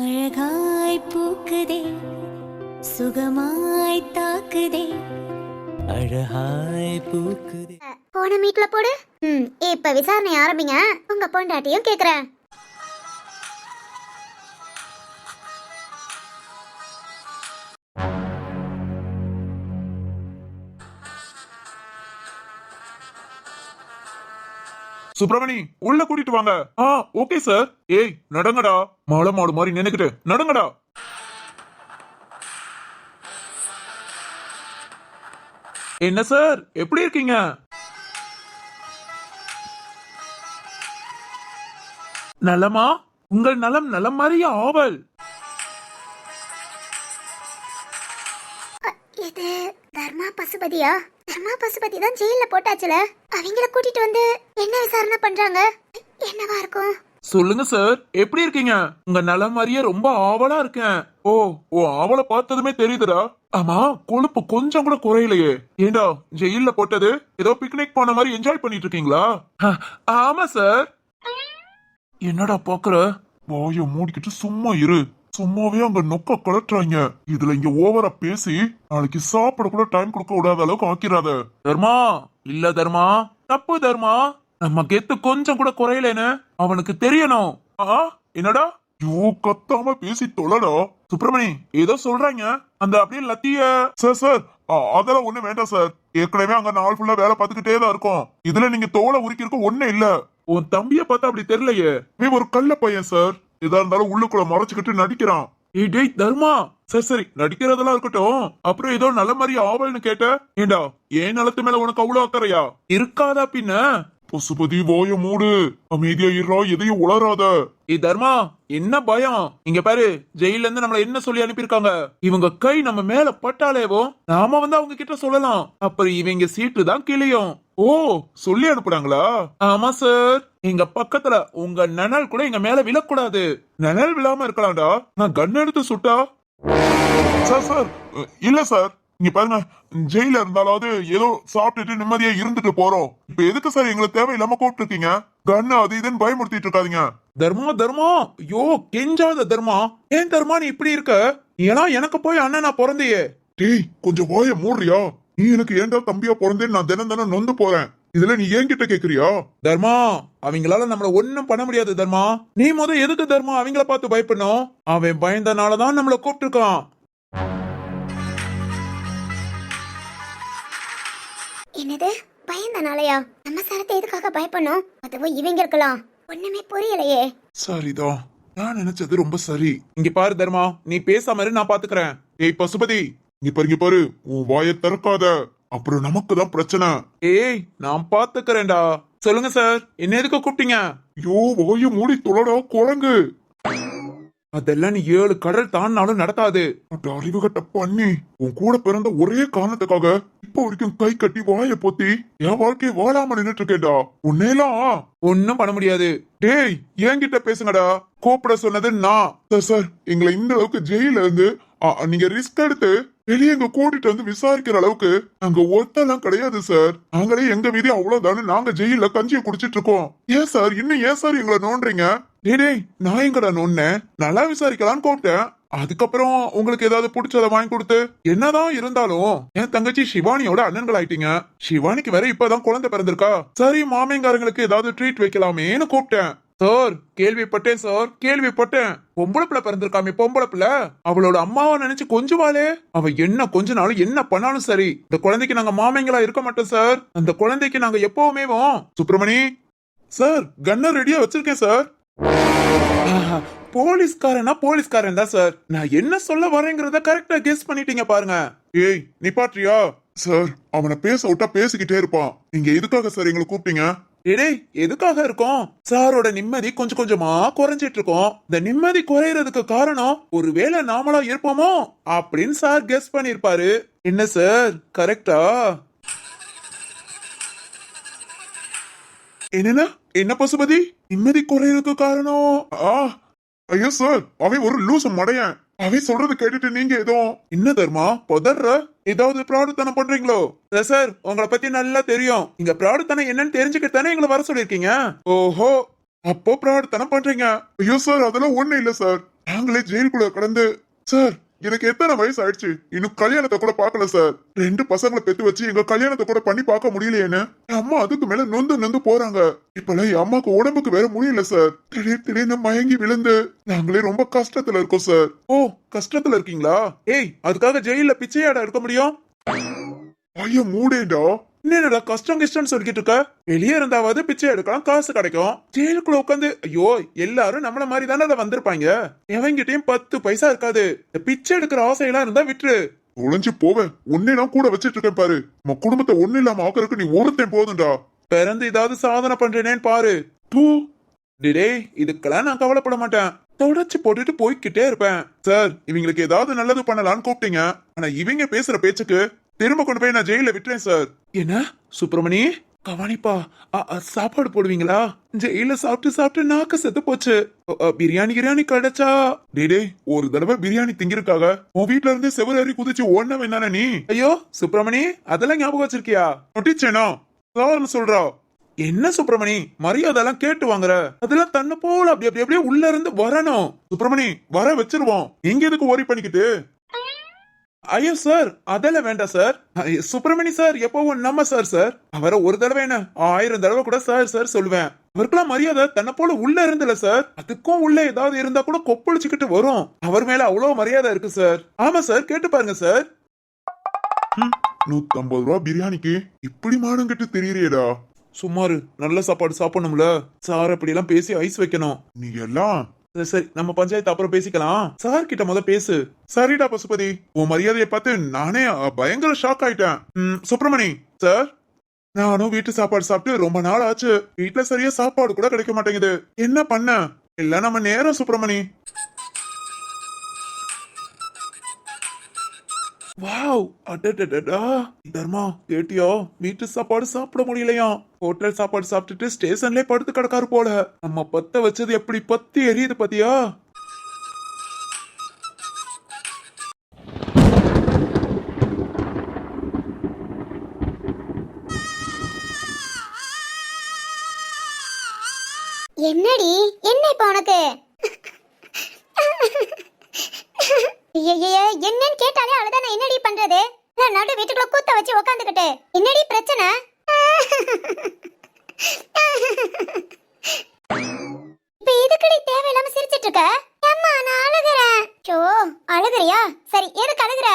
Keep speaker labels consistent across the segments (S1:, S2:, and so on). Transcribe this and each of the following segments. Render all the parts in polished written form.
S1: அழகாய் பூக்குதே சுகமாய் தாக்குதே அழகாய் பூக்குதே.
S2: போன மீட்ல போடு. இப்ப விசாரணை ஆரம்பிங்க. உங்க பொண்டாட்டியும் கேக்குறேன்.
S3: சுப்பிரமணி உள்ள கூட்டிட்டு வாங்க. Okay sir. ஏய் நடங்கடா, மாலை மாடு மாதிரி நினைக்கிட்டு நடங்கடா. என்ன சார் எப்படி இருக்கீங்க? நலமா? உங்கள் நலம் நலம் மாதிரியே ஆவல்.
S2: இது தர்மா பசுபதியா? தர்மா பசுபதி தான் ஜெயில போட்டாச்சுல. அவங்கள கூட்டிட்டு வந்து என்ன விசாரணை பண்றாங்க? என்னவா இருக்கும்?
S3: சொல்லுங்க சார் எப்படி இருக்கீங்க? உங்க நலம் மாதிரியே ரொம்ப ஆவலா இருக்கேன். ஓ ஆவலை பார்த்ததுமே தெரியுதுடா. ஆமா, கொழுப்பு கொஞ்சம் கூட குறையிலையே. ஏண்டா ஜெயில போட்டது ஏதோ பிக்னிக் போன மாதிரி என்ஜாய் பண்ணிட்டு இருக்கீங்களா? ஆமா சார். என்னடா பாக்குற? வாய மூடிக்கிட்டு சும்மா இரு. சும்மாவே அங்க நொக்க கலட்டுறாங்க. இதுல இங்க ஓவரா பேசி நாளைக்கு சாப்பிட கூட டைம் கொடுக்க விடாத அளவுக்கு ஆக்கிறாத. தர்மா இல்ல தர்மா, தப்பு தர்மா. நம்ம கெத்து கொஞ்சம் கூட குறையலன்னு அவனுக்கு தெரியணும். என்னடா யோ கத்தாம பேசி தொலைடா. சுப்பிரமணி ஏதோ சொல்றாங்க. அந்த அப்படியே லத்திய சார் அதெல்லாம் ஒண்ணு வேண்டாம் சார். ஏற்கனவே அங்க நாள் ஃபுல்லா வேலை பார்த்துக்கிட்டே தான் இருக்கும். இதுல நீங்க தோலை உரிக்கிறதுக்கு ஒண்ணு இல்ல. உன் தம்பிய பார்த்தா அப்படி தெரியலையே. நீ ஒரு கள்ள பையன் சார். எதா இருந்தாலும் உள்ளுக்குள்ள மறைச்சுக்கிட்டு நடிக்கிறான். டேய் தர்மா, சரி நடிக்கிறதெல்லாம் இருக்கட்டும். அப்புறம் ஏதோ நல்ல மாதிரி ஆவல்னு கேட்ட. ஏண்டா ஏன் நலத்து மேல உனக்கு அவ்வளவு அக்கறையா? இருக்காதா பின்ன? பசுபதி வாய மூடு, அமைதியா இருறா, எதையும் உளராத. தர்மா என்ன பயம்? இங்க பாரு, ஜெயில இருந்து நம்மள என்ன சொல்லி அனுப்பியிருக்காங்க. இவங்க கை நம்ம மேல பட்டாலேவோ நாம வந்து அவங்க கிட்ட சொல்லலாம். அப்புறம் இவங்க சீட்டு தான் கிளியும். சொல்லி அனுப்புறாங்களா? ஆமா சார். எங்க பக்கத்துல உங்க நிழல் கூட எங்க மேல விழக்கூடாது. நிழல் விழாம இருக்கலாம்டா. நான் கன் எடுத்து சுட்டா? சார் இல்ல சார். இங்க பாருங்க, ஜெயில இருந்தாலாவது ஏதோ சாப்பிட்டுட்டு நிம்மதியா இருந்துட்டு போறோம். இப்ப எதுக்கு சார் எங்களை தேவையில்லாம கூப்பிட்டு இருக்கீங்க? கண்ணு அது இதுன்னு பயமுறுத்திட்டு இருக்காதீங்க. தர்மா யோ கெஞ்சாத தர்மா. ஏன் தர்மா நீ இப்படி இருக்க? ஏன்னா எனக்கு போய் அண்ணனா பிறந்தையே. டேய் கொஞ்சம் வாய மூடுறியா? நீ எனக்கு ஏன்டா தம்பியா பிறந்தேன்னு நான் தினம் நொந்து போறேன். இதுல நீ என்கிட்ட கேக்குறியா? தர்மா அவங்களால நம்மள ஒண்ணும் பண்ண முடியாது தர்மா. நீ எதுக்கு தர்மா அவங்கள பார்த்து பயப்படணும்? அவன் பயந்தனாலதான் நம்மள கூப்பிட்டு இருக்கான்.
S2: என்னது பயந்தனாலயா? நம்ம சரத்தை எதுக்காக பயப்படணும்? அதுவும் இவங்க இருக்கலாம். ஒண்ணுமே புரியலையே.
S3: சரிதான், நான் நினைச்சது ரொம்ப சரி. இங்க பாரு தர்மா, நீ பேசாம இரு, நான் பாத்துக்கிறேன். ஏய் பசுபதி, இங்க பாரு, உன் வாயை திறக்காத. அப்புறம் நமக்கு தான் பிரச்சனை. ஏய் நான் பாத்துக்கிறேன்டா. சொல்லுங்க சார், என்ன எதுக்கு கூப்பிட்டீங்க? யோ வாய மூடி தொலைடா குரங்கு. அதெல்லாம் நீ 7 கடல் தாண்டாலும் நடக்காது. அறிவு கட்ட பண்ணி உன் கூட பிறந்த ஒரே காரணத்துக்காக இப்ப வரைக்கும் கை கட்டி வாய பொத்தி என் வாழ்க்கையை வாழாம நின்னுட்டு இருக்கேன்டா. உன்னேலாம் ஒன்னும் பண்ண முடியாது. டேய் என்கிட்ட பேசுங்கடா. கூப்பிட சொன்னது நான். சார் எங்களை இந்த அளவுக்கு ஜெயில இருந்து நீங்க ரிஸ்க் எடுத்து வெளியே எங்க கூட்டிட்டு வந்து விசாரிக்கிற அளவுக்கு அங்க ஒத்தெல்லாம் கிடையாது சார். நாங்களே எங்க வீதி அவ்வளவுதானே நாங்க ஜெயில கஞ்சியை குடிச்சிட்டு இருக்கோம். ஏன் சார் இன்னும் ஏன் சார் எங்களை நோன்றீங்க? டேய் நான் எங்கடா நோன்னேன்? நல்லா விசாரிக்கலான்னு கூப்பிட்டேன். அதுக்கப்புறம் உங்களுக்கு ஏதாவது பிடிச்சத வாங்கி கொடுத்து என்னதான் இருந்தாலும் என் தங்கச்சி சிவானியோட அண்ணன்கள் ஆயிட்டீங்க. சிவானிக்கு வேற இப்பதான் குழந்தை பிறந்திருக்கா. சரி மாமியங்காரங்களுக்கு ஏதாவது ட்ரீட் வைக்கலாமேன்னு கூப்பிட்டேன். சார் கேள்விப்பட்டேன் சார், கேள்விப்பட்டேன். பொம்பளை பிள்ளை பிறந்திருக்காமே பொம்பளை பிள்ளை. அவளோட அம்மாவை நினைச்சு கொஞ்சுவாளே. அவ என்ன கொஞ்ச நாளும் என்ன பண்ணாலும் சரி, இந்த குழந்தைக்கு நாங்க மாமிங்களா இருக்க மாட்டோம் சார். அந்த குழந்தைக்கு நாங்க எப்பவுமே சுப்பிரமணி சார் கன்னர் ரெடியா வச்சிருக்கேன் சார். போலீஸ்காரன் தான் சார். நான் என்ன சொல்ல வரேங்கிறத கரெக்டா கெஸ் பண்ணிட்டீங்க பாருங்க. ஏய் நிப்பாட்றியா? சார் அவனை பேச விட்டா பேசிக்கிட்டே இருப்பான். நீங்க எதுக்காக சார் எங்களை கூப்பிட்டீங்க? டேய் எதுக்காக இருக்கோம்? சாரோட நிம்மதி கொஞ்சம் கொஞ்சமா குறைஞ்சிட்டு இருக்கோம். இந்த நிம்மதி குறையறதுக்கு காரணம் ஒருவேளை நாமளா இருப்போமோ அப்படின்னு சார் கெஸ் பண்ணிருப்பாரு. என்ன சார் கரெக்டா? என்ன பசுபதி நிம்மதி குறையறதுக்கு காரணம்? ஐயோ சார் அவன் ஒரு லூசு மடையன். அவன் சொல்றது கேட்டுட்டு நீங்க ஏதோ என்ன தர்மா பதற ஏதாவது பிராடுத்தனம் பண்றீங்களோ? சார் உங்களை பத்தி நல்லா தெரியும். இங்க பிராடுத்தனம் என்னன்னு தெரிஞ்சுக்கிட்டானே எங்களை வர சொல்லிருக்கீங்க. ஓஹோ அப்போ பிராடுத்தனம் பண்றீங்க. ஐயோ சார் அதெல்லாம் ஒண்ணு இல்ல சார். நாங்களே ஜெயிலுக்குள்ள கடந்து சார் எனக்கு எத்தனை வயசு ஆயிடுச்சு இன்னும் கல்யாணத்தை கூட பார்க்கல சார் 2 பசங்களை பெத்து வச்சு எங்க கல்யாணத்தை கூட பண்ணி பார்க்க முடியலையேன்னு என் அம்மா அதுக்கு மேல நொந்து போறாங்க. இப்பெல்லாம் என் அம்மாக்கு உடம்புக்கு வேற முடியல சார். திடீர்னு மயங்கி விழுந்து நாங்களே ரொம்ப கஷ்டத்துல இருக்கோம் சார். ஓ கஷ்டத்துல இருக்கீங்களா? ஏய் அதுக்காக ஜெயில பிச்சையாடா இருக்க முடியும்? ஐயோ மூடேண்டா. என்னடா கஷ்டம்னு சொல்லிட்டு இருக்க? வெளியே இருந்தாவது பிச்சை எடுக்கலாம், காசு கிடைக்கும். ஜெயிலுக்குள்ள உட்காந்து ஐயோ எல்லாரும் நம்மள மாதிரி தானே வந்திருப்பாங்க. எவங்கிட்டயும் 10 பைசா இருக்காது. பிச்சை எடுக்கிற ஆசையெல்லாம் இருந்தா விட்டுரு. ஒளிஞ்சு போவேன். உன்னெல்லாம் கூட வச்சிட்டு இருக்கேன் பாரு. நம்ம குடும்பத்தை ஒண்ணு இல்லாம ஆக்கறதுக்கு நீ ஒருத்தன் போதும்டா. பிறந்து ஏதாவது சாதனை பண்றேனேன்னு பாரு. தூ டே இதுக்கெல்லாம் நான் கவலைப்பட மாட்டேன். தொடச்சு போட்டுட்டு போய்கிட்டே இருப்பேன். சார் இவங்களுக்கு ஏதாவது நல்லது பண்ணலான்னு கூப்பிட்டீங்க. ஆனா இவங்க பேசுற பேச்சுக்கு திரும்ப கொண்டு போய் நான் ஜெயில விட்டுறேன் சார். என்ன சுப்பிரமணி கவனிப்பா சாப்பாடு போடுவீங்களா? ஜெயில சாப்பிட்டு நாக்கு செத்து போச்சு. பிரியாணி கிடைச்சா டே ஒரு தடவை பிரியாணி திங்கிருக்காக உன் வீட்டுல இருந்து செவரேறி குதிச்சு ஓடன வேணானே நீ. ஐயோ சுப்பிரமணி அதெல்லாம் ஞாபகம் வச்சிருக்கியா? நொட்டிச்சேனா சார்னு சொல்றா. என்ன சுப்பிரமணி மரியாதை எல்லாம் கேட்டு வாங்குற? அதெல்லாம் தன்னை போல அப்படியே உள்ள இருந்து வரணும். சுப்பிரமணி வர வச்சிருவோம். எங்க எதுக்கு ஓரி பண்ணிக்கிட்டு? ஐயோ சார் அதெல்லாம் வேண்டாம் சார். சுப்பிரமணி சார் எப்பவும் நம்ம சார் அவரை ஒரு தடவை என்ன 1000 தடவை கூட சார் சொல்லுவேன். அவருக்கெல்லாம் மரியாதை தன்னை போல உள்ள இருந்தல சார். அதுக்கும் உள்ள ஏதாவது இருந்தா கூட கொப்பளிச்சுக்கிட்டு வரும். அவர் மேல அவ்வளவு மரியாதை இருக்கு சார். ஆமா சார் கேட்டு பாருங்க சார். 150 ரூபா பிரியாணிக்கு இப்படி மானங்கிட்டு தெரியறியடா. சுமாரு நல்ல சாப்பாடு சாப்பிடணும்ல சார். அப்படி எல்லாம் பேசி ஐஸ் வைக்கணும். நீ எல்லாம் சரி நம்ம பஞ்சாயத்து அப்புறம் பேசிக்கலாம். சார் கிட்ட முத பேசு. சரிடா பசுபதி. உன் மரியாதையை பார்த்து நானே பயங்கர ஷாக் ஆயிட்டேன். சுப்பிரமணி சார் நானும் வீட்டு சாப்பாடு சாப்பிட்டு ரொம்ப நாள் ஆச்சு. வீட்டுல சரியா சாப்பாடு கூட கிடைக்க மாட்டேங்குது. என்ன பண்ண? இல்ல நம்ம நேரம் சுப்பிரமணி. வாவ் அடடடடா தர்மா கேட்டியோ? வீட்டு சாப்பாடு சாப்பிட முடியலையா? ஹோட்டல் சாப்பாடு சாப்பிட்டுட்டு ஸ்டேஷன்லயே படுத்து கிடக்காரு போல. நம்ம பத்த வச்சது எப்படி பத்தி எரியுது பாத்தியா?
S2: என்னடி என்ன இப்ப உனக்கு? என்னன்னு கேட்டாலே அழுதா நான் என்னடி பண்றது? நான் நடு வீட்டுக்குள்ள கூத்த வச்சு உக்காந்துக்கிட்டு என்னடி பிரச்சனை? இப்ப எதுக்குடி தேவையில்லாம சிரிச்சிட்டு இருக்க? அம்மா நான் அழுகுறேன். சோ அழுகுறியா? சரி எதுக்கு அழுகுற?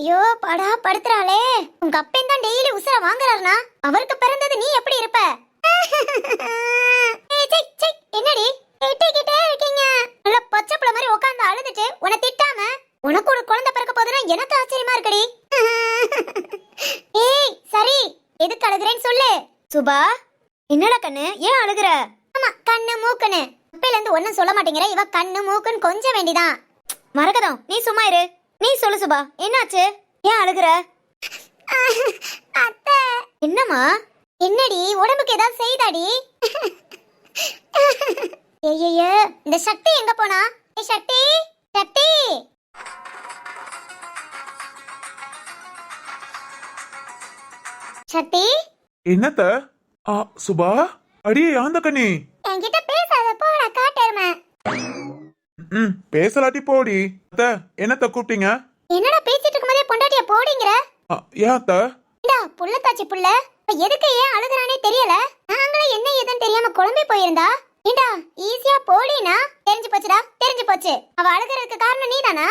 S2: ஐயோ படா படுத்துறாளே. உங்க அப்பன் தான் டெய்லி உசுர வாங்குறாருனா அவருக்கு பிறந்தது நீ எப்படி இருப்ப? என்னடி திட்டிக்கிட்டே இருக்கீங்க? நல்ல பச்சை பிள்ளை மாதிரி உட்கார்ந்து அழுதுட்டு உன்னை திட்டாம உனக்கு ஒரு குழந்தை பிறக்க போதுன்னா எனக்கு ஆச்சரியமா இருக்குடி. ஏய் சரி எதுக்கு அழுகுறேன்னு சொல்லு. சுபா என்னடா கண்ணு ஏன் அழுகுற? ஆமா கண்ணு மூக்குன்னு அப்பையில இருந்து ஒன்னும் சொல்ல மாட்டேங்கிற. இவ கண்ணு மூக்குன்னு கொஞ்சம் வேண்டிதான். மறக்கதம் நீ சும்மா இரு. நீ சொல்லு சுபா என்னாச்சு? ஏன் அழுகுற? அத்தை என்னம்மா? என்னடி உடம்புக்கு ஏதாவது செய்தாடி? ஐயையே இந்த சக்தி எங்க போனா? ஏய் சக்தி சக்தி சக்தி
S3: என்னத்த? சுபா அடியே ஆந்த கண்ணி
S2: என்கிட்ட பேசாத போடா காட்டேர்மே.
S3: பேசலாட்டி போடி. அத்த என்னத்த கூப்பிட்டீங்க?
S2: என்னடா பேசிட்டு இருக்கும்போதே பொண்டாட்டிய போடிங்கற?
S3: ஏன் அத்த?
S2: டா புள்ளத்தாச்சி புள்ள எதுக்கு ஏன் அழுகுறானே தெரியல. நாங்களே என்ன ஏதுன்னு தெரியாம குழம்பி போயிருந்தா ஏண்டா ஈஸியா போடினா தெரிஞ்சு போச்சுடா. தெரிஞ்சு போச்சு. அவ அழுகுறதுக்கு காரணம் நீதானா?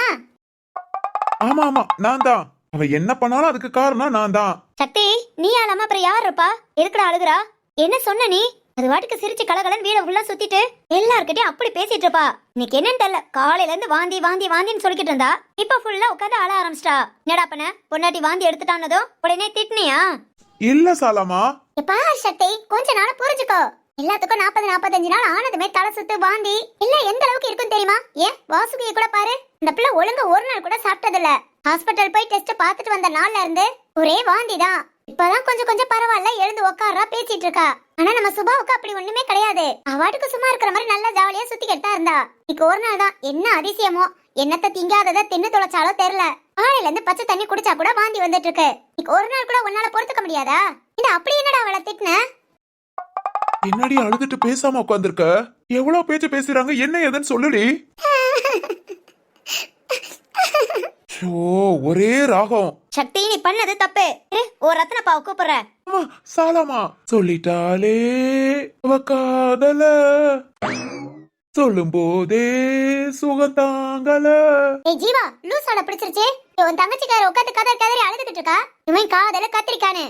S3: ஆமா நான் தான். அவ என்ன பண்ணாலும் அதுக்கு காரணம் நான் தான்.
S2: சக்தி நீ அழாம அப்புறம் யார் இருப்பா? எதுக்குடா அழுகுறா? என்ன சொன்ன நீ? அது வாட்டுக்கு சிரிச்சு கலகலன்னு வீட ஃபுல்லா சுத்திட்டு எல்லார்கிட்டயும் அப்படி பேசிட்டு இருப்பா. இன்னைக்கு என்னன்னு தெரியல காலையில இருந்து வாந்தின்னு சொல்லிக்கிட்டு இருந்தா இப்ப ஃபுல்லா உட்காந்து அழ ஆரம்பிச்சிட்டா. என்னடா பண்ண? பொண்டாட்டி வாந்தி எடுத்துட்டானதும் உடனே திட்டினியா?
S3: இல்ல சாலாமா.
S2: எப்பா சக்தி கொஞ்ச நாள் புரிஞ்சுக்கோ. எல்லாத்துக்கும் 40-45 நாள் ஆனதுமே தலை சுத்து வாந்தி இல்ல எந்த அளவுக்கு இருக்கும் தெரியுமா? ஏன் வாசுகியை கூட பாரு. இந்த பிள்ளை ஒழுங்கா ஒரு நாள் கூட சாப்பிட்டது இல்ல. ஹாஸ்பிட்டல் போய் டெஸ்ட் பார்த்துட்டு வந்த நாள்ல இருந்து ஒரே வாந்தி தான். இப்பதான் கொஞ்சம் பரவாயில்ல எழுந்து உட்காரா பேசிட்டு இருக்கா. ஆனா நம்ம சுபாவுக்கு அப்படி ஒண்ணுமே கிடையாது. அவாட்டுக்கு சும்மா இருக்கிற மாதிரி நல்லா ஜாலியா சுத்திக்கிட்டு தான் இருந்தா. இன்னைக்கு ஒரு நாள் தான் என்ன அதிசயமோ என்னத்த திங்காதத தின்னு தொலைச்சாலோ தெரியல. காலையில இருந்து பச்சை தண்ணி குடிச்சா கூட வாந்தி வந்துட்டு இருக்கு. இன்னைக்கு ஒரு நாள் கூட உன்னால பொறுத்துக்க முடியாதா? இந்த அப்படி என்னடா அவளை திட்டின?
S3: என்னடி அழுதுட்டு பேசாம உட்காந்துருக்க? எவ்வளவு பேச்சு பேசுறாங்க, என்ன ஏதுன்னு சொல்லுடி. ஷோ, ஒரே ராகம்.
S2: சக்தி, நீ பண்ணது தப்பு. ஒரு ரத்னப்பாவை கூப்பிடுறேன்.
S3: அம்மா, சாலாமா சொல்லிட்டாலே அவ காதல, சொல்லும் போதே சுகந்தாங்கல.
S2: ஏய் ஜீவா, லூசால பிடிச்சிருச்சு. உன் தங்கச்சிக்கார உட்காந்து கதறி கதறி அழுதுகிட்டு இருக்கா. இவன் காதல கத்திரிக்கானு.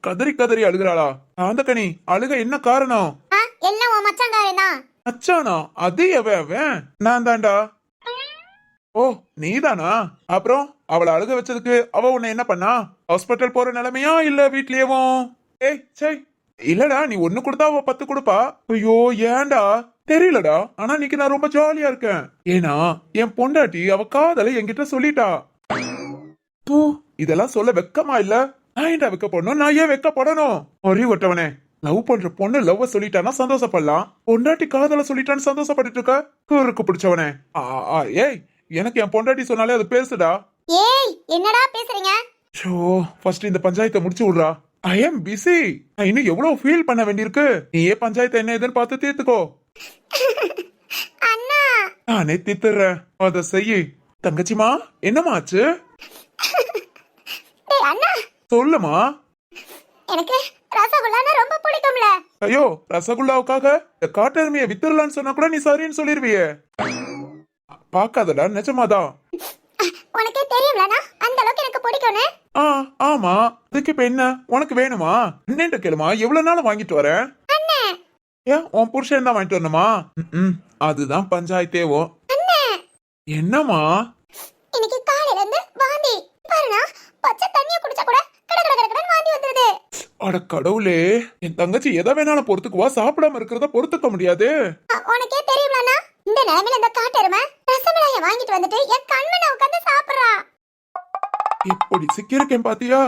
S3: கதறி கதறி அழுகிறாளா? அந்த கனி அழுக என்ன காரணம்?
S2: எல்லாம் உன் மச்சாங்காரன் தான்.
S3: அச்சானா? அது அவன் நான் தாண்டா. ஓ, நீதானா? அப்புறம் அவளை அழுக வச்சதுக்கு அவ உன்னை என்ன பண்ணா? ஹாஸ்பிட்டல் போற நிலைமையா இல்ல வீட்லயேவும்? ஏய் சை, இல்லடா, நீ ஒண்ணு கொடுத்தா அவ 10 கொடுப்பா. ஐயோ ஏன்டா தெரியலடா. ஆனா இன்னைக்கு நான் ரொம்ப ஜாலியா இருக்கேன். ஏன்னா என் பொண்டாட்டி அவ காதலை என்கிட்ட சொல்லிட்டா. தூ, இதெல்லாம் சொல்ல வெக்கமா இல்ல? நான் ஏன்டா வெக்கப்படணும்? நான் ஏன் வெக்கப்படணும்? ஒரே ஒட்டவனே, லவ் பண்ற பொண்ணு லவ் சொல்லிட்டானா சந்தோஷப்படலாம். பொண்டாட்டி காதல சொல்லிட்டான்னு சந்தோஷப்பட்டு இருக்க கூருக்கு பிடிச்சவனே. ஏய், எனக்கு என் பொண்டாட்டி சொன்னாலே அது பேசுடா.
S2: ஏய், என்னடா பேசுறீங்க?
S3: ஷோ, ஃபர்ஸ்ட் இந்த பஞ்சாயத்தை முடிச்சு விடுறா. I am busy. நான் இன்னும் எவ்வளவு ஃபீல் பண்ண வேண்டியிருக்கு. நீயே பஞ்சாயத்தை என்ன ஏதுன்னு பார்த்து தீர்த்துக்கோ.
S2: அண்ணா,
S3: நானே தீர்த்துறேன், அத செய்யி. தங்கச்சிமா, என்னமா ஆச்சு?
S2: டேய் அண்ணா,
S3: சொல்லுமா.
S2: எனக்கு ரசகுல்லானா ரொம்ப பிடிக்கும்ல.
S3: ஐயோ, ரசகுல்லாவுக்காக இந்த காட்டெருமையை வித்துடலான்னு சொன்னா கூட நீ சரின்னு சொல்லிருவியே. பாக்காதடா, நிஜமாதான்.
S2: உனக்கே தெரியும்லண்ணா, அந்த அளவுக்கு எனக்கு பிடிக்கும்னு.
S3: ஆமா, அதுக்கு இப்ப என்ன உனக்கு வேணுமா? என்னன்னு கேளுமா, எவ்வளவு நாள் வாங்கிட்டு வரேன்?
S2: அண்ணே,
S3: ஏன் உன் புருஷன் தான் வாங்கிட்டு வரணுமா? அதுதான் பஞ்சாயத்தேவோ.
S2: அண்ணே,
S3: என்னமா?
S2: இன்னைக்கு காலையில இருந்து வாந்தி. பாருண்ணா, பச்சை தண்ணிய குடிச்சா கூட கட கட கடன்னு வாந்தி வந்துருது.
S3: அட கடவுளே, என் தங்கச்சி எதை வேணாலும் பொறுத்துக்குவா, சாப்பிடாம இருக்கிறத பொறுத்துக்க முடியாது.
S2: உனக்கே தெரியும்லண்ணா, இந்த நிலைமையில இந்த காட்டெருமை ரசமலாய வாங்கிட்டு வந்துட்டு என் கண்மனை உட்கார்ந்து சாப்பிடுறா.
S3: இப்படி சிக்கிருக்கேன் பாத்தியா?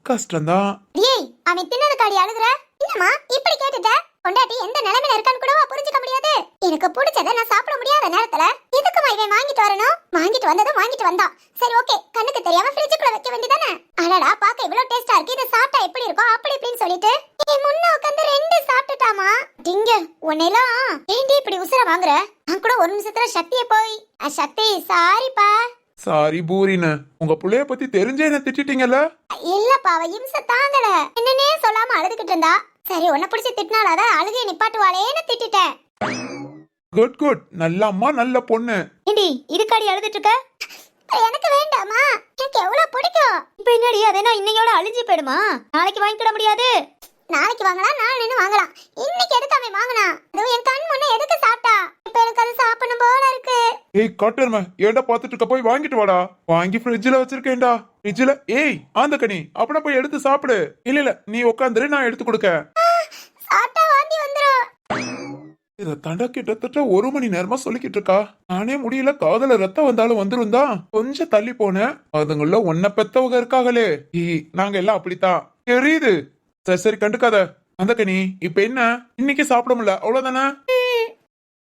S3: கஷ்டம்தான்.
S2: ஏய், அவன் தின்னதுக்காடி அழுகுற? என்னம்மா இப்படி கேட்டுட்ட? பொண்டாட்டி எந்த நிலைமையில இருக்கான்னு கூடவா புரிஞ்சுக்க முடியாது? எனக்கு பிடிச்சத நான் சாப்பிட முடியாத நேரத்துல எதுக்குமா இவன் வாங்கிட்டு வரணும்? வாங்கிட்டு வந்ததும் வாங்கிட்டு வந்தான். சரி ஓகே, கண்ணுக்கு தெரியாம ஃப்ரிட்ஜுக்குள்ள வைக்க வேண்டியதானே? அடடா, பாக்க இவ்வளவு டேஸ்டா இருக்கு, இத சாப்பிட்டா எப்படி இருக்கும் அப்படி இப்படின்னு சொல்லிட்டு என் முன்ன உட்கார்ந்து 2 சாப்பிட்டுட்டாமா. டிங்க, உன்னையெல்லாம் ஏண்டி இப்படி உசுர வாங்குற? நான் கூட ஒரு நிமிஷத்துல சக்தியை போய் சக்தி சாரிப்பா.
S3: சாரி பூரின்னு உங்க புள்ளைய பத்தி தெரிஞ்சே என்ன திட்டிட்டீங்கல்ல?
S2: இல்லப்பா, அவ இம்ச தாங்கல. என்னன்னே சொல்லாம அழுதுகிட்டு இருந்தா. சரி, உன்னை பிடிச்சி திட்டினாலாத அழுகைய நிப்பாட்டுவாளேன்னு திட்டிட்டேன்.
S3: குட் குட், நல்ல அம்மா, நல்ல பொண்ணு.
S2: ஏண்டி இதுக்காடி அழுதுட்டு இருக்க? எனக்கு வேண்டாமா, எனக்கு எவ்வளவு பிடிக்கும். இப்ப என்னடி அதேனா இன்னையோட அழிஞ்சு போயிடுமா? நாளைக்கு வாங்கிக்கிட முடியாது. நாளைக்கு வாங்கலாம், நாளைக்கு வாங்கலாம். இன்னைக்கு எதுக்கு அவன் வாங்கினா? அதுவும் என் கண் முன்ன எதுக்கு சாப்பிட்டா? இப்ப எனக்கு அது சாப்பிடணும் போல இருக்கு.
S3: ஏய் காட்டெருமை, ஏன்டா பாத்துட்டு இருக்க? போய் வாங்கிட்டு வாடா. வாங்கி ஃப்ரிட்ஜ்ல வச்சிருக்கேன்டா. ஃப்ரிட்ஜ்ல. ஏய் ஆந்த கனி, அப்பனா போய் எடுத்து சாப்பிடு. இல்ல நீ உட்காந்துரு, நான் எடுத்து கொடுக்க.
S2: சாப்பிட்டா வாந்தி வந்துரும்.
S3: இத தண்டா கிட்டத்தட்ட 1 மணி நேரமா சொல்லிக்கிட்டு இருக்கா. நானே முடியல, காதல ரத்தம் வந்தாலும் வந்துரும் தான். கொஞ்சம் தள்ளி போனேன். அதுங்குள்ள ஒன்ன பெத்தவங்க இருக்காங்களே. நாங்க எல்லாம் அப்படித்தான் தெரியுது. சரி சரி, கண்டுக்காத. அந்த கனி, இப்ப என்ன இன்னைக்கு சாப்பிட முடியல அவ்வளவுதானே?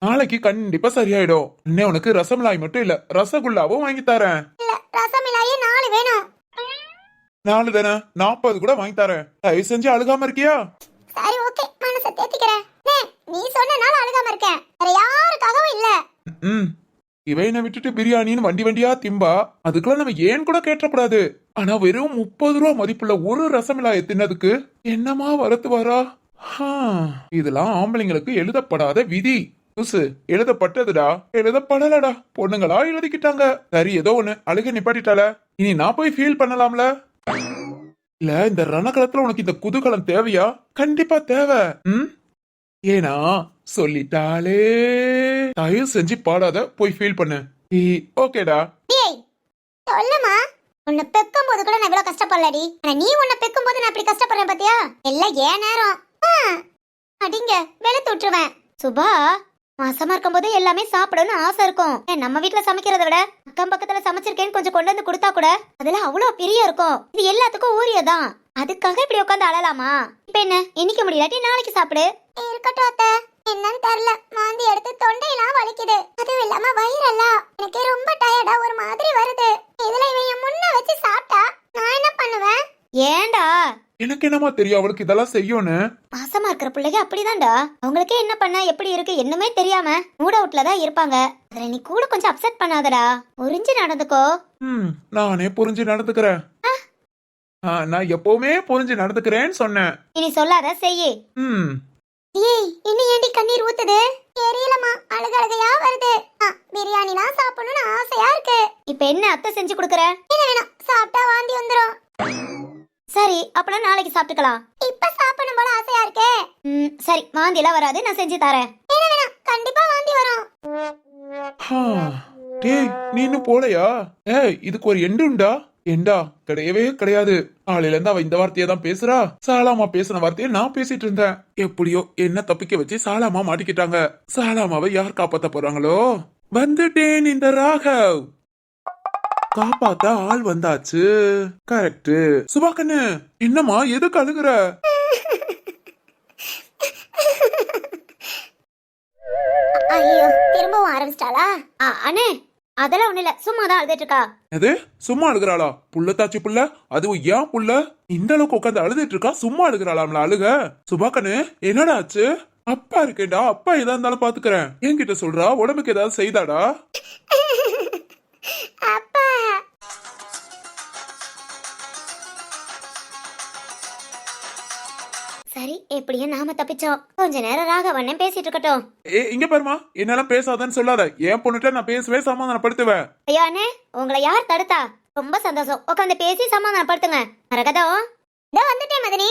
S3: நாளைக்கு கண்டிப்பா சரியாயிடும். இன்னும் உனக்கு ரசமலாய் மட்டும் இல்ல, ரசகுல்லாவும் வாங்கி தரேன்.
S2: இல்ல, ரசமலாயே 4 வேணும்.
S3: 4 தானே, 40 கூட வாங்கி தரேன். தயவு செஞ்சு அழுகாம இருக்கியா?
S2: சரி ஓகே, மனசை தேத்திக்கிறேன். நீ சொன்னனால அழுகாம இருக்கேன், வேற யாருக்காகவும் இல்ல.
S3: இவ என்ன விட்டுட்டு பிரியாணின்னு வண்டி வண்டியா திம்பா. அதுக்கெல்லாம் நம்ம ஏன் கூட கேட்டக்கூடாது. ஆனா வெறும் 30 ரூபா மதிப்புள்ள ஒரு ரசமலாயை தின்னதுக்கு என்னமா வரத்து வரா? இதெல்லாம் ஆம்பளைங்களுக்கு எழுதப்படாத விதி. எழுதப்பட்டதுடா, எழுதப்படலடா. பொண்ணுங்களா எழுதிக்கிட்டாங்க. சரி, ஏதோ ஒண்ணு, அழுக நிப்பாட்டிட்டால. இனி நான் போய் ஃபீல் பண்ணலாம்ல? இல்ல, இந்த ரணகலத்துல உனக்கு இந்த குதூகலம் தேவையா? கண்டிப்பா தேவை. ஏனா சொல்லிட்டாலே. தயவு செஞ்சு பாடாத, போய் ஃபீல் பண்ணு. ஓகேடா.
S2: சொல்லுமா, உன்னை பெக்கும் போது கூட நான் இவ்வளவு கஷ்டப்படலடி. ஆனா நீ உன்னை பெக்கும் போது நான் இப்படி கஷ்டப்படுறேன் பாத்தியா? எல்லாம் ஏன் நேரம். அடிங்க வெளுத்து விட்டுருவேன். சுபா, மாசமா இருக்கும் போது எல்லாமே சாப்பிடணும்னு ஆசை இருக்கும். நம்ம வீட்டுல சமைக்கிறத விட அக்கம் பக்கத்துல சமைச்சிருக்கேன்னு கொஞ்சம் கொண்டு வந்து கொடுத்தா கூட அதுல அவ்வளவு பிரியம் இருக்கும். இது எல்லாத்துக்கும் ஊரியதான். அதுக்காக இப்படி உட்காந்து அழலாமா? இப்ப என்ன, இன்னைக்கு முடியாட்டி நாளைக்கு சாப்பிடு. இருக்கட்டும் அத்தை, என்னன்னு தெரியல, மாந்தி எடுத்து தொண்டையெல்லாம் வலிக்குது. அதுவும் இல்லாம வயிறெல்லாம் எனக்கு ரொம்ப டயர்டா ஒரு மாதிரி வருது. இதுல இவன் முன்ன வச்சு சாப்பிட்டா நான் என்ன பண்ணுவேன்? ஏண்டா?
S3: எனக்கு என்னமா தெரியும் அவளுக்கு இதெல்லாம் செய்யும்னு?
S2: மாசமா பாக்குற பிள்ளைங்க அப்படிதான்டா. அவங்களுக்கே என்ன பண்ண எப்படி இருக்கு என்னமே தெரியாம மூட் அவுட்ல தான் இருப்பாங்க. அதுல நீ கூட கொஞ்சம் அப்செட் பண்ணாதடா, புரிஞ்சு நடந்துக்கோ.
S3: நானே புரிஞ்சு நடந்துக்கிறேன். நான் எப்பவுமே புரிஞ்சு நடந்துக்கிறேன்னு சொன்னேன்.
S2: இனி சொல்லாத செய்யி. ஏய் இன்னும் ஏண்டி கண்ணீர் ஊத்துது? தெரியலமா, அழுகழுகையா வருது. பிரியாணிலாம் சாப்பிடணும்னு ஆசையா இருக்கு. இப்ப என்ன அத்தை செஞ்சு கொடுக்கற? என்ன வேணும், சாப்பிட்டா வாந்தி வந்துரும். சரி அப்பனா நாளைக்கு சாப்பிட்டுக்கலாம். இப்ப சாப்பிடணும் போல ஆசையா இருக்கே. சரி வாந்தி எல்லாம் வராது, நான் செஞ்சு தரேன். என்ன வேணும், கண்டிப்பா வாந்தி வரும்.
S3: டேய் நீ இன்னும் போலையா? இதுக்கு ஒரு எண்டு உண்டா? எண்டா கிடையவே கிடையாது. ஆளையில இருந்து அவ இந்த வார்த்தையை தான் பேசுறா. சாலாமா பேசின வார்த்தையை நான் பேசிட்டு இருந்தேன். எப்படியோ என்ன தப்பிக்க வச்சு சாலாமா மாட்டிக்கிட்டாங்க. சாலாமாவை யார் காப்பாத்த போறாங்களோ? வந்துட்டேன் இந்த ராகவ். காப்பாத்த ஆள் வந்தாச்சு. கரெக்ட். சுபாக்கண்ணு என்னம்மா எதுக்கு அழுகுற?
S2: ஐயோ திரும்பவும் ஆரம்பிச்சிட்டாளா? அண்ணே அதெல்லாம் ஒண்ணு இல்ல, சும்மா தான் அழுதுட்டு இருக்கா.
S3: எது சும்மா அழுகுறாளா? புள்ளத்தாச்சி புள்ள, அதுவும் ஏன் புள்ள இந்த அளவுக்கு உட்காந்து அழுதுட்டு இருக்கா? சும்மா அழுகுறாளாம்ல அழுக. சுபாக்கண்ணு என்னடா ஆச்சு? அப்பா இருக்கேன்டா, அப்பா எதா இருந்தாலும் பாத்துக்கிறேன். என்கிட்ட சொல்றா, உடம்புக்கு ஏதாவது செய்தாடா?
S2: அப்பா சரி எப்படியும் நாம தப்பிச்சோம். கொஞ்ச நேரம் ராகவண்ணன் பேசிட்டு இருக்கட்டும்.
S3: இங்க பாருமா, என்னால பேசாதன்னு சொல்லாத. என் பொண்ணுட்ட நான் பேசவே சமாதானப்படுத்துவேன்.
S2: ஐயோ அண்ணே உங்களை யார் தடுத்தா? ரொம்ப சந்தோஷம், உட்காந்து பேசி சமாதானப்படுத்துங்க. மரகதம் இதோ வந்துட்டேன் மதனி.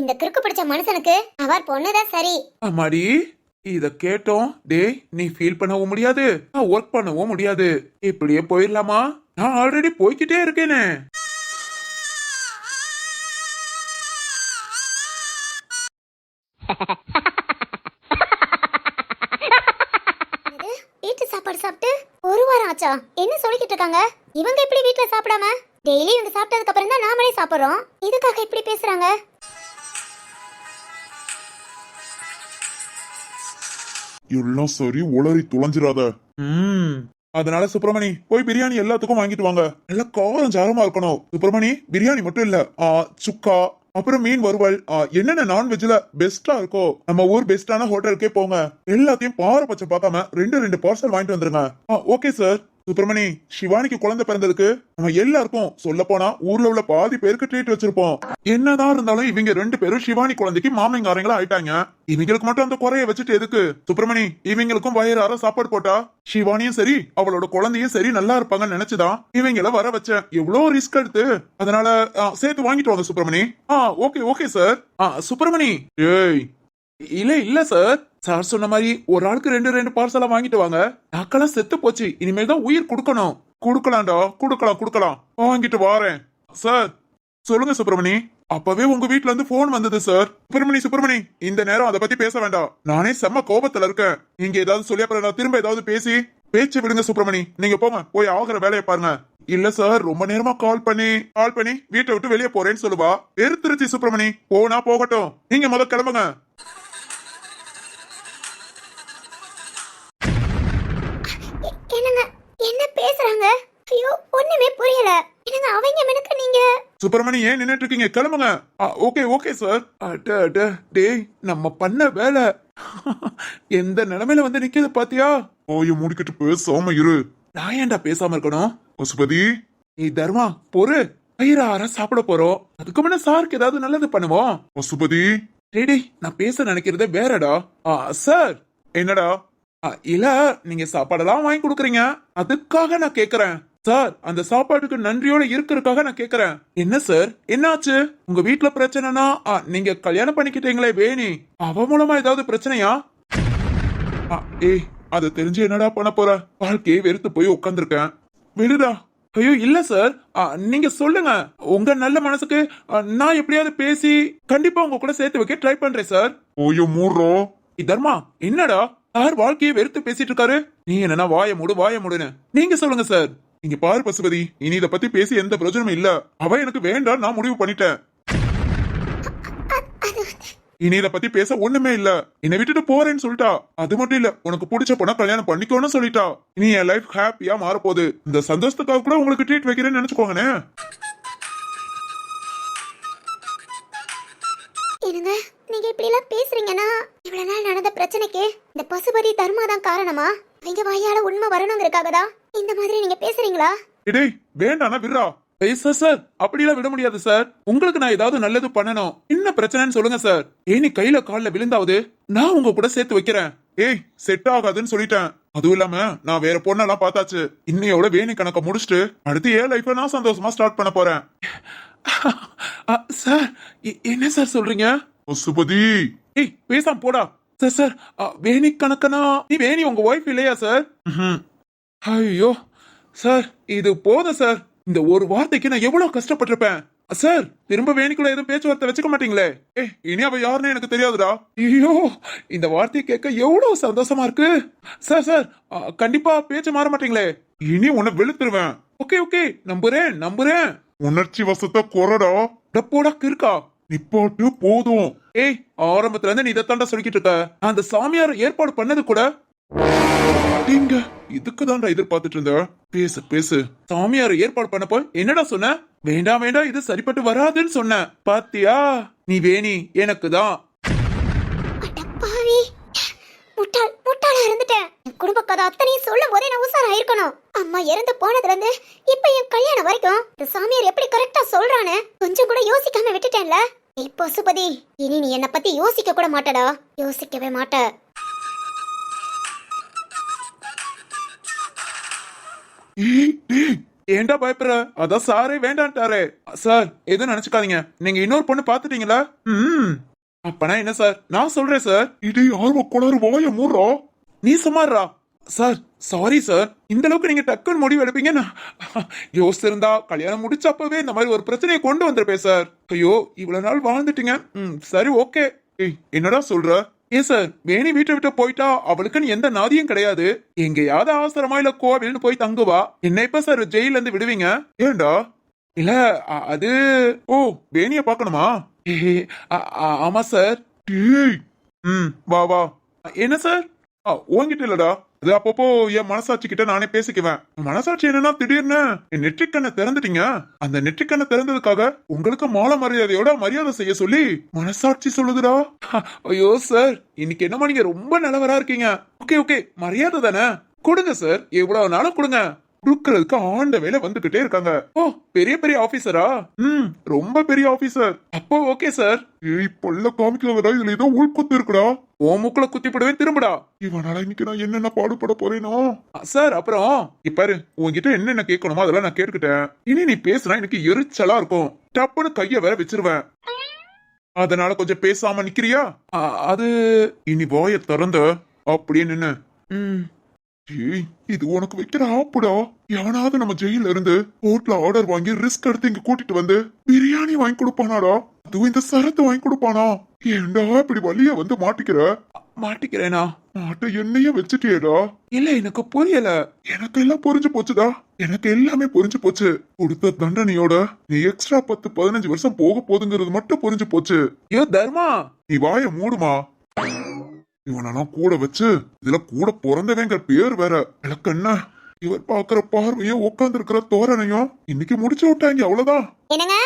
S2: இந்த கிறுக்கு பிடிச்ச மனுஷனுக்கு அவர் பொண்ணுதான் சரி.
S3: அம்மாடி இத கேட்டோம். டேய் நீ ஃபீல் பண்ணவும் முடியாது, நான் ஒர்க் பண்ணவும் முடியாது. இப்படியே போயிடலாமா? நான் ஆல்ரெடி போய்கிட்டே இருக்கேனே.
S2: வீட்டு சாப்பாடு சாப்பிட்டு ஒரு வாரம் ஆச்சா? என்ன சொல்லிக்கிட்டு இருக்காங்க இவங்க? எப்படி வீட்டுல சாப்பிடாம டெய்லி இவங்க சாப்பிட்டதுக்கு அப்புறம் தான் நாமளே சாப்பிடுறோம். இதுக்காக இப்படி பேசுறாங்க?
S4: எல்லாம் சரி, உளறி துளைஞ்சிராத.
S3: அதனால சுப்பிரமணி போய் பிரியாணி எல்லாத்துக்கும் வாங்கிட்டு வாங்க. நல்லா காரம் சாரமா இருக்கணும். சுப்பிரமணி பிரியாணி மட்டும் இல்ல, சுக்கா அப்புறம் மீன் வறுவல், என்னென்ன நான்வெஜ்ல பெஸ்டா இருக்கோ நம்ம ஊர் பெஸ்டான ஹோட்டலுக்கே போங்க. எல்லாத்தையும் பாரபட்சம் பார்க்காம ரெண்டு பார்சல் வாங்கிட்டு வந்துருங்க. Okay sir. சுப்பிரமணி சிவானிக்கு குழந்தை பிறந்ததுக்கு நம்ம எல்லாருக்கும் சொல்ல போனா ஊர்ல உள்ள பாதி பேருக்கு ட்ரீட் வச்சிருப்போம். என்னதான் இருந்தாலும் இவங்க 2 பேரும் சிவானி குழந்தைக்கு மாமங்காரங்களா ஆயிட்டாங்க. இவங்களுக்கு மட்டும் அந்த குறைய வச்சுட்டு எதுக்கு? சுப்பிரமணி இவங்களுக்கும் வயிறார சாப்பாடு போட்டா சிவானியும் சரி அவளோட குழந்தையும் சரி நல்லா இருப்பாங்கன்னு நினைச்சுதான் இவங்கள வர வச்சேன். எவ்வளவு ரிஸ்க் எடுத்து. அதனால சேர்த்து வாங்கிட்டு வாங்க சுப்பிரமணி. Okay sir. சுப்பிரமணி ஏய் இல்ல சார். சார் சொன்ன மாதிரி ஒரு ஆளுக்கு 2 பார்சலா வாங்கிட்டு வாங்க. நாக்கெல்லாம் செத்து போச்சு, இனிமேல் தான் உயிர் கொடுக்கணும். கொடுக்கலாம்டா, கொடுக்கலாம். வாங்கிட்டு வாரேன் சார். சொல்லுங்க சுப்பிரமணி. அப்பவே உங்க வீட்ல இருந்து போன் வந்தது சார். சுப்பிரமணி இந்த நேரம் அதை பத்தி பேச வேண்டாம். நானே செம்ம கோபத்துல இருக்கேன். நீங்க ஏதாவது சொல்லி அப்புறம் நான் திரும்ப ஏதாவது பேச்சு விடுங்க சுப்பிரமணி. நீங்க போங்க, போய் ஆகுற வேலையை பாருங்க. இல்ல சார், ரொம்ப நேரமா கால் பண்ணி வீட்டை விட்டு வெளியே போறேன்னு சொல்லுவா. வெறுத்துருச்சு சுப்பிரமணி. போனா போகட்டும், நீங்க முதல் கிளம்புங்க.
S2: என்னங்க என்ன பேசுறாங்க? ஐயோ ஒண்ணுமே புரியல. என்னங்க அவங்க மெனக்க நீங்க?
S3: சுப்பிரமணி ஏன் நின்னுட்டு இருக்கீங்க? கிளம்புங்க. Okay sir. டேய் நம்ம பண்ண வேலை எந்த நிலைமையில வந்து நிக்குது பாத்தியா?
S4: முடிக்கிட்டு பேசாம இரு.
S3: நான் ஏன்டா பேசாம இருக்கணும்?
S4: பசுபதி
S3: நீ தர்மா பொறு, வயிறார சாப்பிட போறோம். அதுக்கு முன்ன சாருக்கு ஏதாவது நல்லது பண்ணுவோம்.
S4: பசுபதி
S3: டேய் நான் பேச நினைக்கிறதே வேறடா. சார் என்னடா? இல்ல நீங்க சாப்பாடெல்லாம் வாங்கி கொடுக்குறீங்க, அதுக்காக நான் கேக்குறேன் சார். அந்த சாப்பாட்டுக்கு நன்றியோட இருக்கிறதுக்காக நான் கேக்குறேன். என்ன சார் என்னாச்சு? உங்க வீட்டுல பிரச்சனைனா நீங்க கல்யாணம் பண்ணிக்கிட்டீங்களே வேணி, அவ மூலமா ஏதாவது பிரச்சனையா? ஏய் அதை தெரிஞ்சு என்னடா பண்ண போற? வாழ்க்கையை வெறுத்து போய் உட்காந்துருக்கேன், விடுடா. ஐயோ இல்ல சார், நீங்க சொல்லுங்க. உங்க நல்ல மனசுக்கு நான் எப்படியாவது பேசி கண்டிப்பா உங்க கூட சேர்த்து வைக்க ட்ரை பண்றேன் சார்.
S4: மூடுறோ.
S3: தர்மா என்னடா சார் வாழ்க்கையை வெறுத்து பேசிட்டு இருக்காரு? நீ என்னன்னா வாய மூடுன்னு நீங்க சொல்லுங்க சார்.
S4: நீங்க பாரு பசுபதி, இனி இத பத்தி பேசி எந்த பிரயோஜனமும் இல்ல. அவ எனக்கு வேண்டாம், நான் முடிவு பண்ணிட்டேன். இனி இத பத்தி பேச ஒண்ணுமே இல்ல. என்னை விட்டுட்டு போறேன்னு சொல்லிட்டா. அது மட்டும் இல்ல, உனக்கு பிடிச்ச பொண்ணா கல்யாணம் பண்ணிக்கோன்னு சொல்லிட்டா. இனி என் லைஃப் ஹாப்பியா மாறப்போகுது. இந்த சந்தோஷத்துக்காக கூட உங்களுக்கு ட்ரீட் வைக்கிறேன்னு நினைச்சுக்கோங்கண்ணே.
S2: என்னங்க நீங்க காரணமா? எங்க வாயால உண்மை வரணுங்கிறதுக்காகதா இந்த மாதிரி நீங்க பேசுறீங்களா?
S4: டேய் வேண்டானா விடுறா.
S3: ஏய் சார் சார் அப்படிலாம் விட முடியாது சார். உங்களுக்கு நான் ஏதாவது நல்லது பண்ணணும். என்ன பிரச்சனைன்னு சொல்லுங்க சார். ஏனி கையில கால்ல விழுந்தாவது நான் உங்க கூட சேர்த்து வைக்கிறேன்.
S4: ஏய் செட் ஆகாதுன்னு சொல்லிட்டேன். அதுவும் இல்லாம நான் வேற பொண்ணெல்லாம் பார்த்தாச்சு. இன்னையோட வேணி கணக்க முடிச்சுட்டு அடுத்து ஏன் லைஃப்ல நான் சந்தோஷமா ஸ்டார்ட் பண்ண போறேன்.
S3: சார் என்ன சார் சொல்றீங்க?
S4: பசுபதி
S3: ஏய் பேசாம போடா. சார் சார் வேணி கணக்கனா நீ வேணி உங்க ஒய்ஃப் இல்லையா சார்? ஐயோ சார் இது போதும் சார். இந்த ஒரு வார்த்தைக்கு நான் எவ்வளவு கஷ்டப்பட்டிருப்பேன் சார். திரும்ப வேணிக்குள்ள எதுவும் பேச்சுவார்த்தை வச்சுக்க மாட்டீங்களே?
S4: இனி அவ யாருன்னு எனக்கு தெரியாதுடா.
S3: ஐயோ இந்த வார்த்தையை கேட்க எவ்வளவு சந்தோஷமா இருக்கு சார். சார் கண்டிப்பா பேச்சு மாற மாட்டீங்களே?
S4: இனி உன்னை வெளுத்துருவேன்.
S3: ஓகே ஓகே நம்புறேன் நம்புறேன்.
S4: உணர்ச்சி வசத்தை குறடா.
S3: போடா இருக்கா
S4: நிப்பாட்டு போதும்.
S3: ஏய் ஆரம்பத்துல இருந்து நீ இதைத்தாண்டா சொல்லிக்கிட்டு இருக்க. அந்த சாமியார் ஏற்பாடு பண்ணது கூட
S4: நீங்க இதுக்கு தான்டா எதிர்பார்த்துட்டு இருந்த. பேசு பேசு.
S3: சாமியார் ஏற்பாடு பண்ணப்போ என்னடா சொன்ன? வேண்டாம் வேண்டாம் இது சரிப்பட்டு வராதுன்னு சொன்ன. பாத்தியா நீ வேணி எனக்கு தான்.
S2: அடப்பாவி, முட்டாளா இருந்துட்டேன். என் குடும்ப கதை அத்தனையும் சொல்லும் போதே நான் உசாரா இருக்கணும். அம்மா இறந்து போனதுல இருந்து இப்ப என் கல்யாணம் வரைக்கும் இந்த சாமியார் எப்படி கரெக்டா சொல்றானே கொஞ்சம் கூட யோசிக்காம விட்டுட்டேன்ல. இப்போ சுபதி இனி நீ என்ன பத்தி யோசிக்க கூட மாட்டடா. யோசிக்கவே மாட்ட.
S3: ஏண்டா பயப்படுற? அதான் சாரே வேண்டான்ட்டாரே. சார் எதுவும் நினைச்சுக்காதீங்க. நீங்க இன்னொரு பொண்ணு பாத்துட்டீங்களா? அப்பனா என்ன சார்? நான் சொல்றேன் சார்.
S4: இது ஆர்வ கோளாறு வாய மூடுறா.
S3: நீ சுமாரா சார். Sorry sir. இந்த அளவுக்கு நீங்க டக்குன்னு முடிவு எடுப்பீங்க நான் யோசிச்சிருந்தா கல்யாணம் முடிச்சப்பவே இந்த மாதிரி ஒரு பிரச்சனையை கொண்டு வந்திருப்பேன் சார். ஐயோ இவ்வளவு நாள் வாழ்ந்துட்டீங்க. சரி ஓகே.
S4: என்னடா சொல்ற?
S3: ஏன் சார் வேணி வீட்டை விட்டு போயிட்டா அவளுக்குன்னு எந்த நாதியும் கிடையாது. எங்கேயாவது அவசரமா இல்ல கோவில்னு போய் தங்குவா. என்ன இப்ப சார் ஜெயில இருந்து விடுவீங்க?
S4: ஏண்டா?
S3: இல்ல அது
S4: ஓ வேணிய பாக்கணுமா?
S3: ஆமா சார்.
S4: வா வா.
S3: என்ன சார்?
S4: உன்கிட்ட இல்லடா. அது அப்பப்போ என் மனசாட்சி கிட்ட நானே பேசிக்குவேன். மனசாட்சி என்னன்னா திடீர்னு என் நெற்றிக்கண்ணை திறந்துட்டீங்க. அந்த நெற்றிக்கண்ணை திறந்ததுக்காக உங்களுக்கு மாலை மரியாதையோட மரியாதை செய்ய சொல்லி மனசாட்சி சொல்லுதுடா.
S3: ஐயோ சார் இன்னைக்கு என்னமா நீங்க ரொம்ப நல்லவரா இருக்கீங்க. ஓகே ஓகே மரியாதை தானே கொடுங்க சார். எவ்வளவு நாளும் கொடுங்க.
S4: குடுக்கறதுக்கு ஆண்ட வேலை வந்துகிட்டே இருக்காங்க.
S3: ஓ பெரிய பெரிய ஆபீசரா?
S4: ரொம்ப பெரிய ஆபீசர்.
S3: அப்போ ஓகே சார்.
S4: ஏய் பொல்ல காமிக்கிறதா இதுல ஏதோ உள்குத்து இருக்குடா.
S3: ஓ மூக்குல குத்தி போடுவேன் திரும்புடா.
S4: இவனால இன்னைக்கு நான் என்னென்ன பாடுபட போறேனோ
S3: சார். அப்புறம்
S4: இப்பாரு உன்கிட்ட என்னென்ன கேட்கணுமோ அதெல்லாம் நான் கேட்டுக்கிட்டேன். இனி நீ பேசுனா எனக்கு எரிச்சலா இருக்கும். டப்புன்னு கைய வேற வச்சிருவேன். அதனால கொஞ்சம் பேசாம நிக்கிறியா?
S3: அது
S4: இனி வாய திறந்த அப்படியே நின்னு. ஏய் இது உனக்கு வைக்கிற ஆப்புடா. எவனாவது நம்ம ஜெயில இருந்து ஹோட்டல ஆர்டர் வாங்கி ரிஸ்க் எடுத்து இங்க கூட்டிட்டு வந்து பிரியாணி வாங்கி கொடுப்பானாடா. அதுவும் இந்த சரத்து வாங்கி கொடுப்பானா? ஏண்டா இப்படி வழிய வந்து மாட்டிக்கிற?
S3: மாட்டிக்கிறேனா?
S4: மாட்ட என்னைய வச்சுட்டியேடா.
S3: இல்ல எனக்கு புரியல.
S4: எனக்கு எல்லாம் புரிஞ்சு போச்சுடா. எனக்கு எல்லாமே புரிஞ்சு போச்சு. கொடுத்த தண்டனையோட நீ எக்ஸ்ட்ரா 10-15 வருஷம் போக போதுங்கிறது மட்டும் புரிஞ்சு போச்சு.
S3: ஐயோ தர்மா
S4: நீ வாய மூடுமா. இவனெல்லாம் கூட வச்சு இதுல கூட பிறந்தவங்கிற பேர் வேற. எனக்கு என்ன இவர் பாக்குற பார்வையும் உட்கார்ந்து இருக்கிற தோரணையும் இன்னைக்கு முடிச்சு விட்டாங்க. அவ்வளவுதான்.
S2: என்னங்க